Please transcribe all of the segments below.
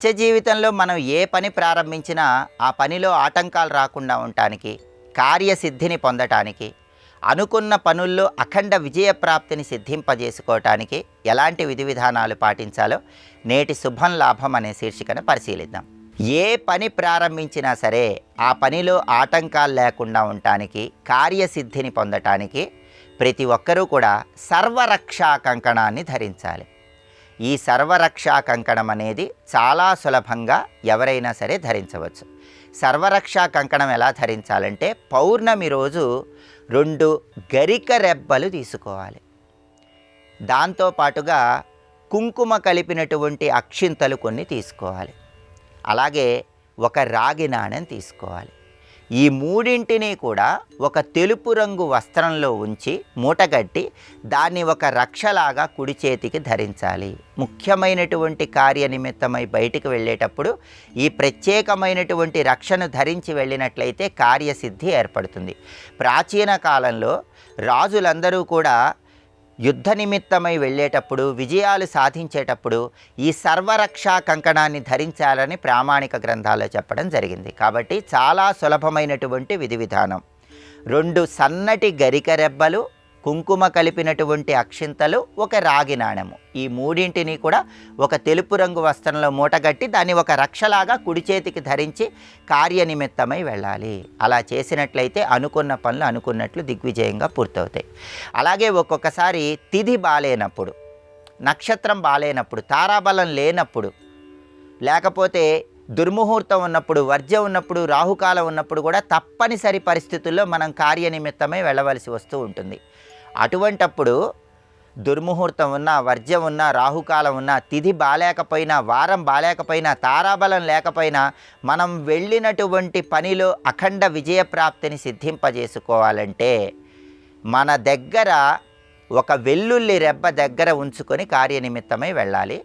నిత్య జీవితంలో మనం ఏ పని ప్రారంభించినా ఆ పనిలో ఆటంకాలు రాకుండా ఉండటానికి, కార్యసిద్ధిని పొందటానికి, అనుకున్న పనుల్లో అఖండ విజయప్రాప్తిని సిద్ధింపజేసుకోవటానికి ఎలాంటి విధి విధానాలు పాటించాలో నేటి శుభం లాభం అనే శీర్షికను పరిశీలిద్దాం. ఏ పని ప్రారంభించినా సరే ఆ పనిలో ఆటంకాలు లేకుండా ఉండటానికి, కార్యసిద్ధిని పొందటానికి ప్రతి ఒక్కరూ కూడా సర్వరక్షా కంకణాన్ని ధరించాలి. ఈ సర్వరక్షా కంకణం అనేది చాలా సులభంగా ఎవరైనా సరే ధరించవచ్చు. సర్వరక్షా కంకణం ఎలా ధరించాలంటే పౌర్ణమి రోజు 2 గరిక రెబ్బలు తీసుకోవాలి. దాంతోపాటుగా కుంకుమ కలిపినటువంటి అక్షింతలు కొన్ని తీసుకోవాలి. అలాగే ఒక రాగి నాణెం తీసుకోవాలి. ఈ మూడింటిని కూడా ఒక తెలుపు రంగు వస్త్రంలో ఉంచి మూటగట్టి దాన్ని ఒక రక్షలాగా కుడి చేతికి ధరించాలి. ముఖ్యమైనటువంటి కార్యనిమిత్తమై బయటికి వెళ్ళేటప్పుడు ఈ ప్రత్యేకమైనటువంటి రక్షను ధరించి వెళ్ళినట్లయితే కార్యసిద్ధి ఏర్పడుతుంది. ప్రాచీన కాలంలో రాజులందరూ కూడా యుద్ధ నిమిత్తమై వెళ్ళేటప్పుడు, విజయాలు సాధించేటప్పుడు ఈ సర్వరక్షా కంకణాన్ని ధరించాలని ప్రామాణిక గ్రంథాల్లో చెప్పడం జరిగింది. కాబట్టి చాలా సులభమైనటువంటి విధి విధానం. 2 సన్నటి గరిక రెబ్బలు, కుంకుమ కలిపినటువంటి అక్షింతలు, ఒక రాగి నాణెము, ఈ మూడింటిని కూడా ఒక తెలుపు రంగు వస్త్రంలో మూటగట్టి దాన్ని ఒక రక్షలాగా కుడి చేతికి ధరించి కార్యనిమిత్తమై వెళ్ళాలి. అలా చేసినట్లయితే అనుకున్న పనులు అనుకున్నట్లు దిగ్విజయంగా పూర్తవుతాయి. అలాగే ఒక్కొక్కసారి తిథి బాలేనప్పుడు, నక్షత్రం బాలేనప్పుడు, తారాబలం లేనప్పుడు, లేకపోతే దుర్ముహూర్తం ఉన్నప్పుడు, వర్జ్యం ఉన్నప్పుడు, రాహుకాలం ఉన్నప్పుడు కూడా తప్పనిసరి పరిస్థితుల్లో మనం కార్యనిమిత్తమై వెళ్ళవలసి వస్తూ ఉంటుంది. అటువంటప్పుడు దుర్ముహూర్తం ఉన్నా, వర్జ్యం ఉన్నా, రాహుకాలం ఉన్నా, తిథి బాలేకపోయినా, వారం బాలేకపోయినా, తారాబలం లేకపోయినా మనం వెళ్ళినటువంటి పనిలో అఖండ విజయప్రాప్తిని సిద్ధింపజేసుకోవాలంటే మన దగ్గర ఒక వెల్లుల్లి రెబ్బ దగ్గర ఉంచుకొని కార్యనిమిత్తమై వెళ్ళాలి.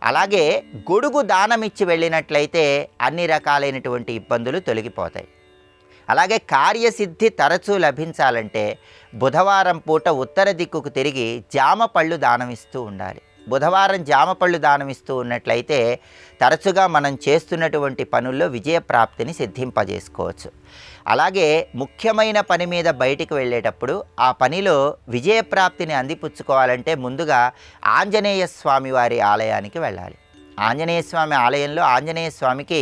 అలాగే గొడుగు దానమిచ్చి వెళ్ళినట్లయితే అన్ని రకాలైనటువంటి ఇబ్బందులు తొలగిపోతాయి. అలాగే కార్యసిద్ధి తరచూ లభించాలంటే బుధవారం పూట ఉత్తర దిక్కుకు తిరిగి జామ పళ్ళు దానమిస్తూ ఉండాలి. బుధవారం జామ పళ్ళు దానమిస్తూ ఉన్నట్లయితే తరచుగా మనం చేస్తున్నటువంటి పనుల్లో విజయప్రాప్తిని సిద్ధింపజేసుకోవచ్చు. అలాగే ముఖ్యమైన పని మీద బయటికి వెళ్ళేటప్పుడు ఆ పనిలో విజయప్రాప్తిని అందిపుచ్చుకోవాలంటే ముందుగా ఆంజనేయ స్వామి వారి ఆలయానికి వెళ్ళాలి. ఆంజనేయ స్వామి ఆలయంలో ఆంజనేయ స్వామికి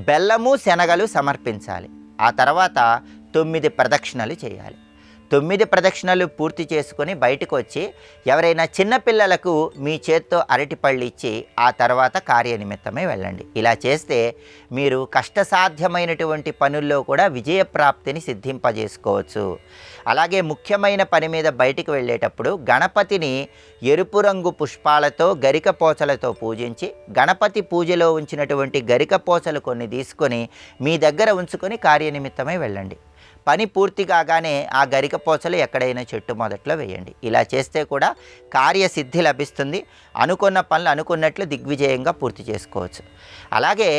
బెల్లము శనగలు సమర్పించాలి. ఆ తర్వాత 9 ప్రదక్షిణలు చేయాలి. 9 ప్రదక్షిణలు పూర్తి చేసుకొని బయటకు వచ్చి ఎవరైనా చిన్నపిల్లలకు మీ చేత్తో అరటిపళ్ళు ఇచ్చి ఆ తర్వాత కార్యనిమిత్తమై వెళ్ళండి. ఇలా చేస్తే మీరు కష్టసాధ్యమైనటువంటి పనుల్లో కూడా విజయప్రాప్తిని సిద్ధింపజేసుకోవచ్చు. అలాగే ముఖ్యమైన పని మీద బయటికి వెళ్ళేటప్పుడు గణపతిని ఎరుపు రంగు పుష్పాలతో, గరికపోచలతో పూజించి గణపతి పూజలో ఉంచినటువంటి గరికపోచలు కొన్ని తీసుకొని మీ దగ్గర ఉంచుకొని కార్యనిమిత్తమై వెళ్ళండి. పని పూర్తి కాగానే ఆ గరికపోచలు ఎక్కడైనా చెట్టు మొదట్లో వేయండి. ఇలా చేస్తే కూడా కార్యసిద్ధి లభిస్తుంది. అనుకున్న పనులు అనుకున్నట్లు దిగ్విజయంగా పూర్తి చేసుకోవచ్చు. అలాగే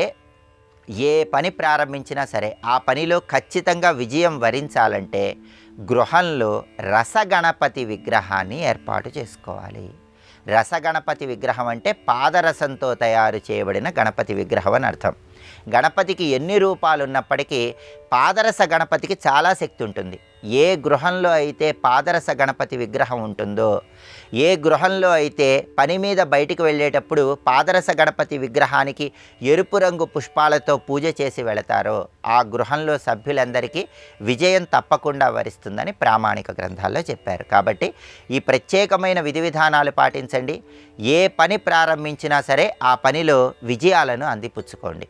ఏ పని ప్రారంభించినా సరే ఆ పనిలో ఖచ్చితంగా విజయం వరించాలంటే గృహంలో రసగణపతి విగ్రహాన్ని ఏర్పాటు చేసుకోవాలి. రసగణపతి విగ్రహం అంటే పాదరసంతో తయారు చేయబడిన గణపతి విగ్రహం అని అర్థం. గణపతికి ఎన్ని రూపాలు ఉన్నప్పటికీ పాదరస గణపతికి చాలా శక్తి ఉంటుంది. ఏ గృహంలో అయితే పాదరస గణపతి విగ్రహం ఉంటుందో, ఏ గృహంలో అయితే పని మీద బయటికి వెళ్ళేటప్పుడు పాదరస గణపతి విగ్రహానికి ఎరుపు రంగు పుష్పాలతో పూజ చేసి వెళతారో ఆ గృహంలో సభ్యులందరికీ విజయం తప్పకుండా వరిస్తుందని ప్రామాణిక గ్రంథాల్లో చెప్పారు. కాబట్టి ఈ ప్రత్యేకమైన విధి విధానాలు పాటించండి. ఏ పని ప్రారంభించినా సరే ఆ పనిలో విజయాలను అందిపుచ్చుకోండి.